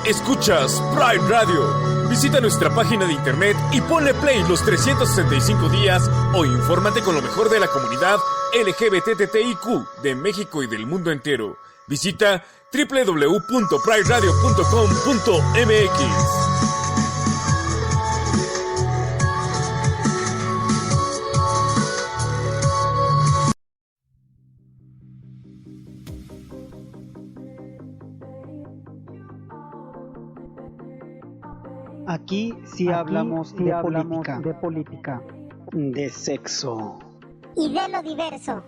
Escuchas Pride Radio. Visita nuestra página de internet y ponle play los 365 días o infórmate con lo mejor de la comunidad LGBTTIQ de México y del mundo entero. Visita www.prideradio.com.mx. Aquí sí hablamos de política, de sexo y de lo diverso.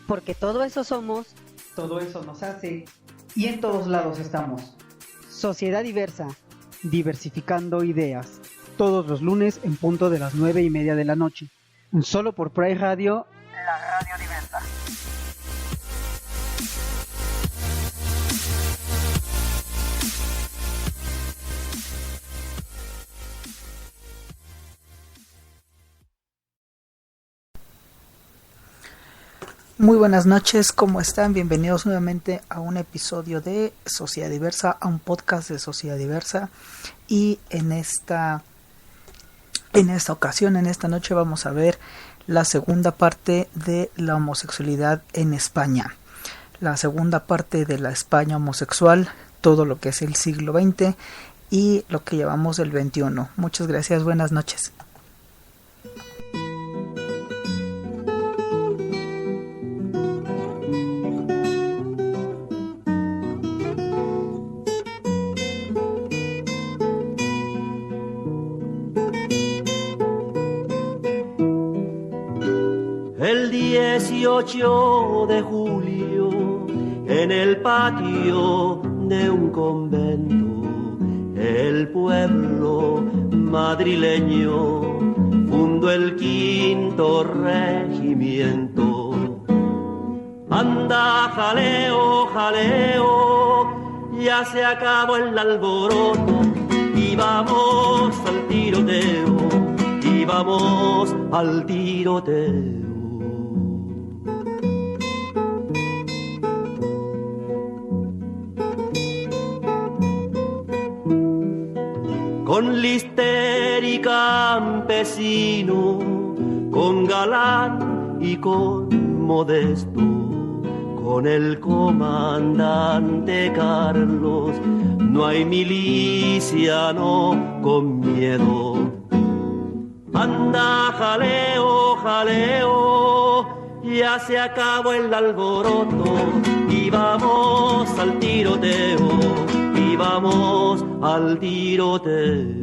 Porque todo eso somos, todo eso nos hace y en todos lados estamos. Sociedad diversa, diversificando ideas. Todos los lunes en punto de las 9:30 de la noche. Solo por Pride Radio, la radio diversa. Muy buenas noches, ¿cómo están? Bienvenidos nuevamente a un episodio de Sociedad Diversa, a un podcast de Sociedad Diversa. Y en esta ocasión, en esta noche, vamos a ver la segunda parte de la homosexualidad en España. La segunda parte de la España homosexual, todo lo que es el siglo XX y lo que llevamos el XXI. Muchas gracias, buenas noches. El 18 de julio, en el patio de un convento, el pueblo madrileño fundó el quinto regimiento. Anda, jaleo, jaleo, ya se acabó el alboroto y vamos al tiroteo, y vamos al tiroteo. Con Lister y campesino, con Galán y con Modesto, con el comandante Carlos, no hay miliciano con miedo. Anda, jaleo, jaleo, ya se acabó el alboroto y vamos al tiroteo, y vamos al tiroteo.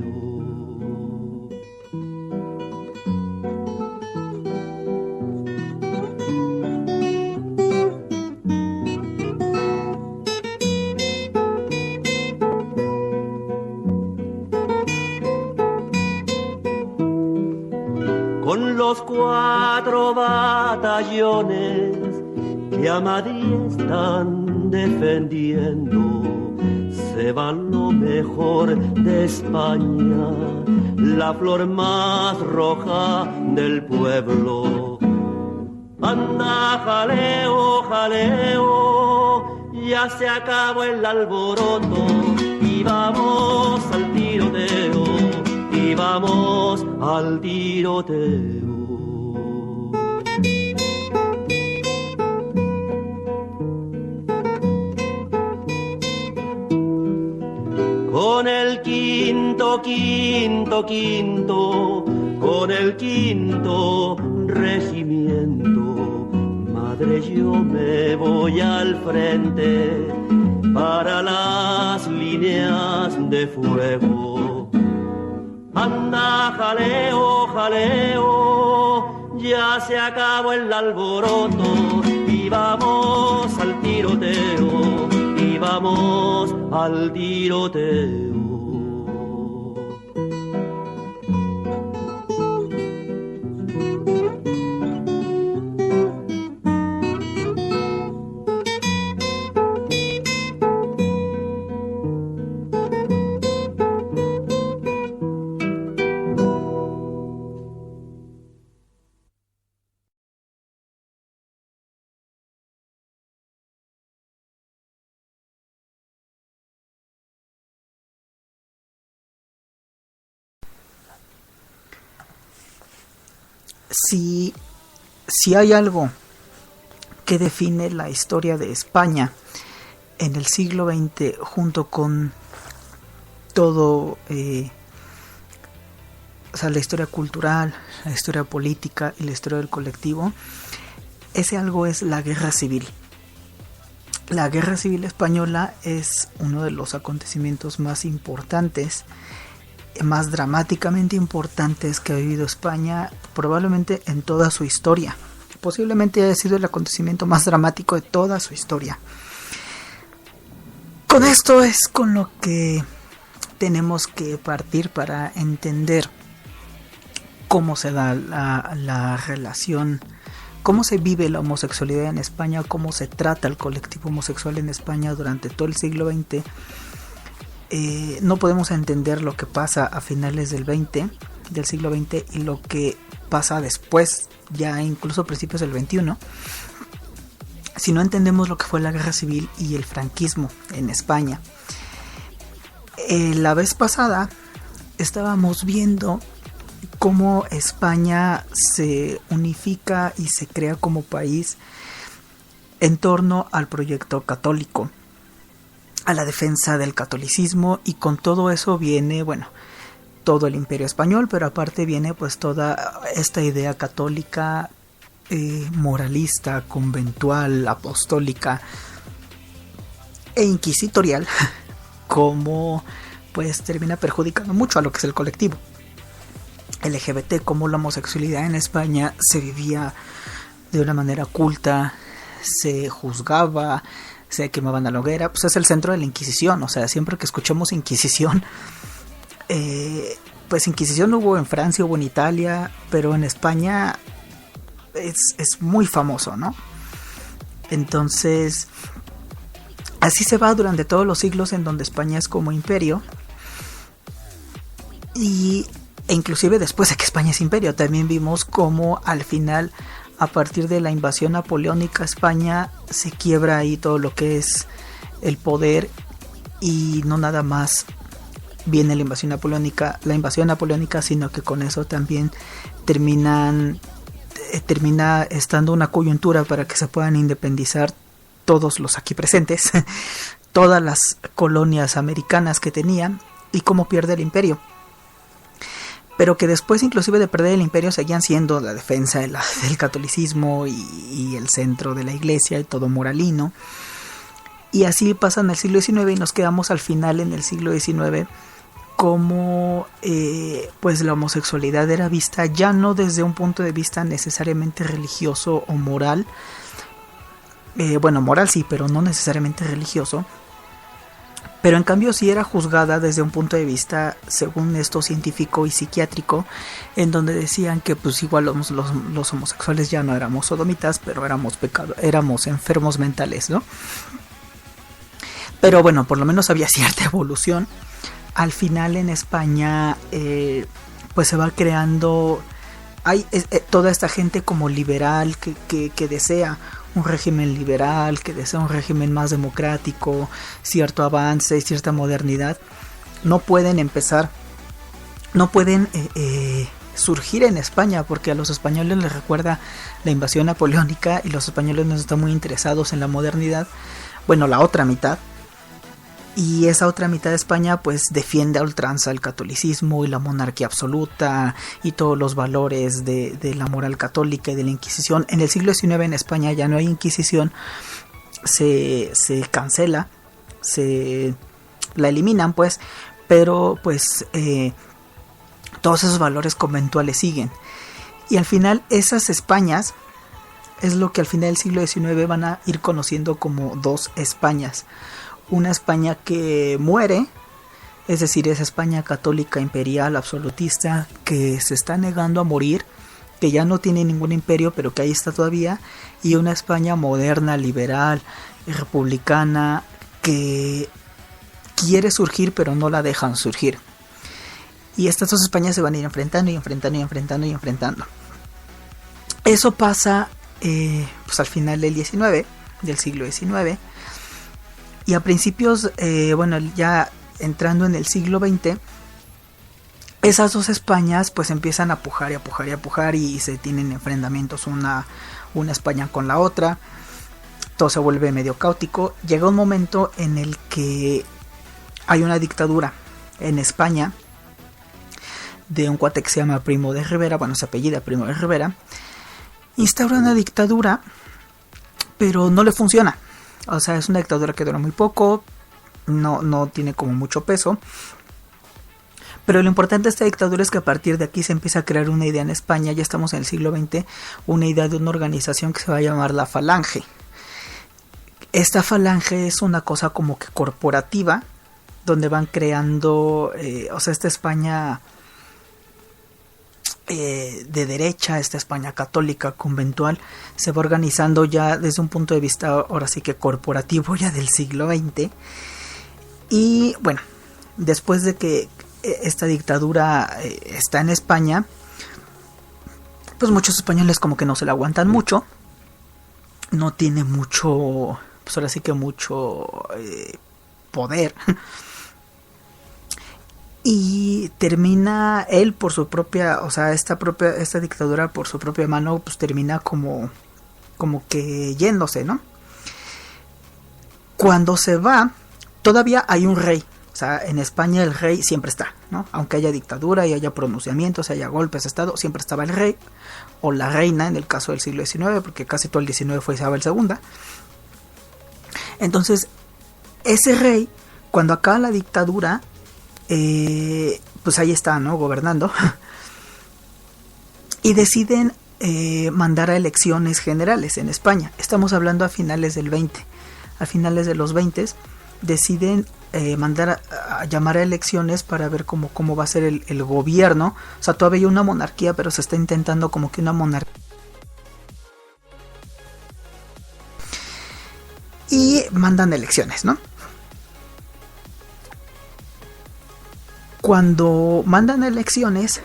Con los 4 batallones que a Madrid están defendiendo, se va lo mejor de España, la flor más roja del pueblo. Anda, jaleo, jaleo, ya se acabó el alboroto y vamos al tiroteo, y vamos al tiroteo. Con el quinto, con el quinto regimiento, madre, yo me voy al frente para las líneas de fuego. Anda, jaleo, jaleo, ya se acabó el alboroto y vamos al tiroteo, y vamos al tiroteo. si hay algo que define la historia de España en el siglo XX, junto con todo, la historia cultural, la historia política y la historia del colectivo, ese algo es la guerra civil. La guerra civil española es uno de los acontecimientos más importantes, más dramáticamente importantes que ha vivido España probablemente en toda su historia. Posiblemente haya sido el acontecimiento más dramático de toda su historia. Con esto es con lo que tenemos que partir para entender cómo se da la relación, cómo se vive la homosexualidad en España, cómo se trata el colectivo homosexual en España durante todo el siglo XX. No podemos entender lo que pasa a finales del siglo XX y lo que pasa después, ya incluso a principios del XXI, si no entendemos lo que fue la guerra civil y el franquismo en España. La vez pasada estábamos viendo cómo España se unifica y se crea como país en torno al proyecto católico, a la defensa del catolicismo, y con todo eso viene, todo el Imperio Español, pero aparte viene pues toda esta idea católica, moralista, conventual, apostólica e inquisitorial, como pues termina perjudicando mucho a lo que es el colectivo LGBT, como la homosexualidad en España se vivía de una manera oculta, se juzgaba, se quemaban a la hoguera. Pues es el centro de la Inquisición. O sea, siempre que escuchamos Inquisición, pues Inquisición hubo en Francia, hubo en Italia, pero en España es muy famoso, ¿no? Entonces, así se va durante todos los siglos en donde España es como imperio, e inclusive después de que España es imperio, también vimos cómo al final, a partir de la invasión napoleónica a España, se quiebra ahí todo lo que es el poder, y no nada más viene la invasión napoleónica, sino que con eso también termina estando una coyuntura para que se puedan independizar todos los aquí presentes, todas las colonias americanas que tenían, y cómo pierde el imperio. Pero que después, inclusive de perder el imperio, seguían siendo la defensa del catolicismo y el centro de la iglesia y todo moralino. Y así pasan el siglo XIX y nos quedamos al final en el siglo XIX como pues la homosexualidad era vista ya no desde un punto de vista necesariamente religioso o moral. Moral sí, pero no necesariamente religioso. Pero en cambio sí era juzgada desde un punto de vista, según esto, científico y psiquiátrico, en donde decían que pues igual los homosexuales ya no éramos sodomitas, pero éramos enfermos mentales, ¿no? Pero bueno, por lo menos había cierta evolución. Al final en España pues se va creando, hay toda esta gente como liberal que desea un régimen liberal, que desea un régimen más democrático, cierto avance y cierta modernidad. No pueden surgir en España, porque a los españoles les recuerda la invasión napoleónica y los españoles no están muy interesados en la modernidad. La otra mitad. Y esa otra mitad de España pues defiende a ultranza el catolicismo y la monarquía absoluta y todos los valores de la moral católica y de la Inquisición. En el siglo XIX en España ya no hay Inquisición, se cancela, la eliminan pues, pero pues todos esos valores conventuales siguen. Y al final esas Españas es lo que al final del siglo XIX van a ir conociendo como dos Españas. Una España que muere, es decir, esa España católica imperial absolutista que se está negando a morir, que ya no tiene ningún imperio pero que ahí está todavía, y una España moderna, liberal, republicana, que quiere surgir pero no la dejan surgir. Y estas dos Españas se van a ir enfrentando. Eso pasa pues al final del siglo XIX. Y a principios, ya entrando en el siglo XX, esas dos Españas pues empiezan a pujar y a pujar y a pujar y se tienen enfrentamientos una España con la otra. Todo se vuelve medio caótico. Llega un momento en el que hay una dictadura en España de un cuate que se llama Primo de Rivera, bueno, se apellida Primo de Rivera. Instaura una dictadura, pero no le funciona. O sea, es una dictadura que dura muy poco, no tiene como mucho peso. Pero lo importante de esta dictadura es que a partir de aquí se empieza a crear una idea en España, ya estamos en el siglo XX, una idea de una organización que se va a llamar la Falange. Esta Falange es una cosa como que corporativa, donde van creando, o sea, esta España de derecha, esta España católica conventual, se va organizando ya desde un punto de vista ahora sí que corporativo ya del siglo XX. Y bueno, después de que esta dictadura está en España, pues muchos españoles como que no se la aguantan mucho, no tiene mucho, pues ahora sí que mucho poder. Y termina él por su propia, o sea, esta dictadura por su propia mano, pues termina como que yéndose, ¿no? Cuando se va, todavía hay un rey. O sea, en España el rey siempre está, ¿no? Aunque haya dictadura y haya pronunciamientos, haya golpes de estado, siempre estaba el rey o la reina en el caso del siglo XIX, porque casi todo el XIX fue Isabel II. Entonces, ese rey, cuando acaba la dictadura, pues ahí está, ¿no? Gobernando. Y deciden mandar a elecciones generales en España. Estamos hablando a finales del 20. A finales de los 20 deciden mandar a llamar a elecciones para ver cómo va a ser el gobierno. O sea, todavía hay una monarquía, pero se está intentando como que una monarquía. Y mandan elecciones, ¿no? Cuando mandan elecciones,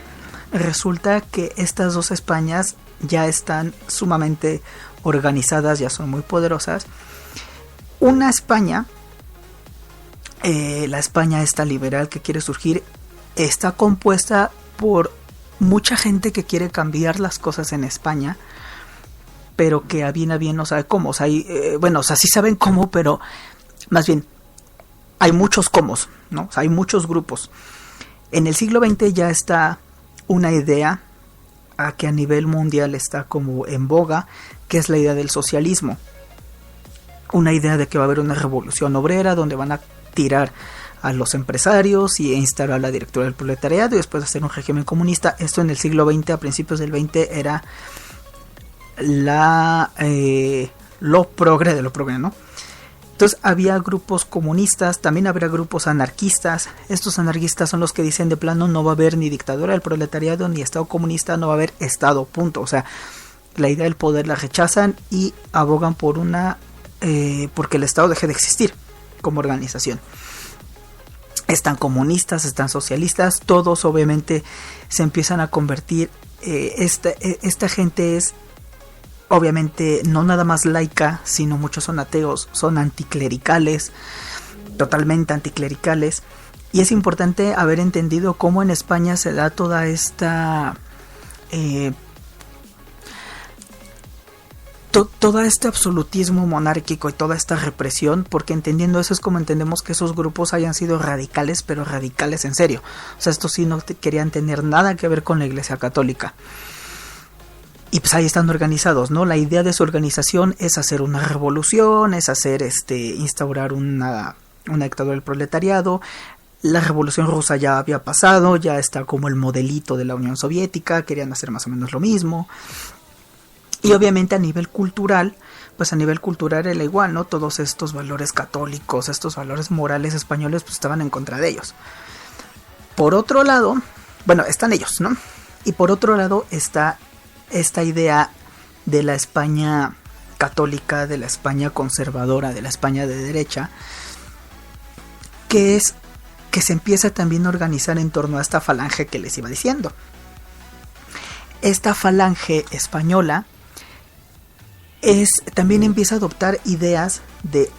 resulta que estas dos Españas ya están sumamente organizadas, ya son muy poderosas. Una España, la España esta liberal que quiere surgir, está compuesta por mucha gente que quiere cambiar las cosas en España, pero que a bien no sabe cómo. O sea, bueno, o sea, sí saben cómo, pero más bien hay muchos cómo, ¿no? O sea, hay muchos grupos. En el siglo XX ya está una idea que a nivel mundial está como en boga, que es la idea del socialismo. Una idea de que va a haber una revolución obrera donde van a tirar a los empresarios y instaurar la dictadura del proletariado y después hacer un régimen comunista. Esto en el siglo XX, a principios del XX, era lo progre de lo progre, ¿no? Entonces había grupos comunistas, también habría grupos anarquistas. Estos anarquistas son los que dicen de plano no va a haber ni dictadura del proletariado ni estado comunista, no va a haber estado, punto. O sea, la idea del poder la rechazan y abogan por porque el estado deje de existir como organización. Están comunistas, están socialistas, todos obviamente se empiezan a convertir. Esta gente es obviamente no nada más laica, sino muchos son ateos, son anticlericales, totalmente anticlericales. Y es importante haber entendido cómo en España se da toda esta todo este absolutismo monárquico y toda esta represión, porque entendiendo eso es como entendemos que esos grupos hayan sido radicales, pero radicales en serio. O sea, estos sí no querían tener nada que ver con la Iglesia Católica. Y pues ahí están organizados, ¿no? La idea de su organización es hacer una revolución, es hacer instaurar una dictadura del proletariado. La revolución rusa ya había pasado, ya está como el modelito de la Unión Soviética, querían hacer más o menos lo mismo. Y obviamente a nivel cultural, pues a nivel cultural era igual, ¿no? Todos estos valores católicos, estos valores morales españoles, pues estaban en contra de ellos. Por otro lado, bueno, están ellos, ¿no? Y por otro lado está esta idea de la España católica, de la España conservadora, de la España de derecha, que es que se empieza también a organizar en torno a esta falange que les iba diciendo. Esta falange española también empieza a adoptar ideas de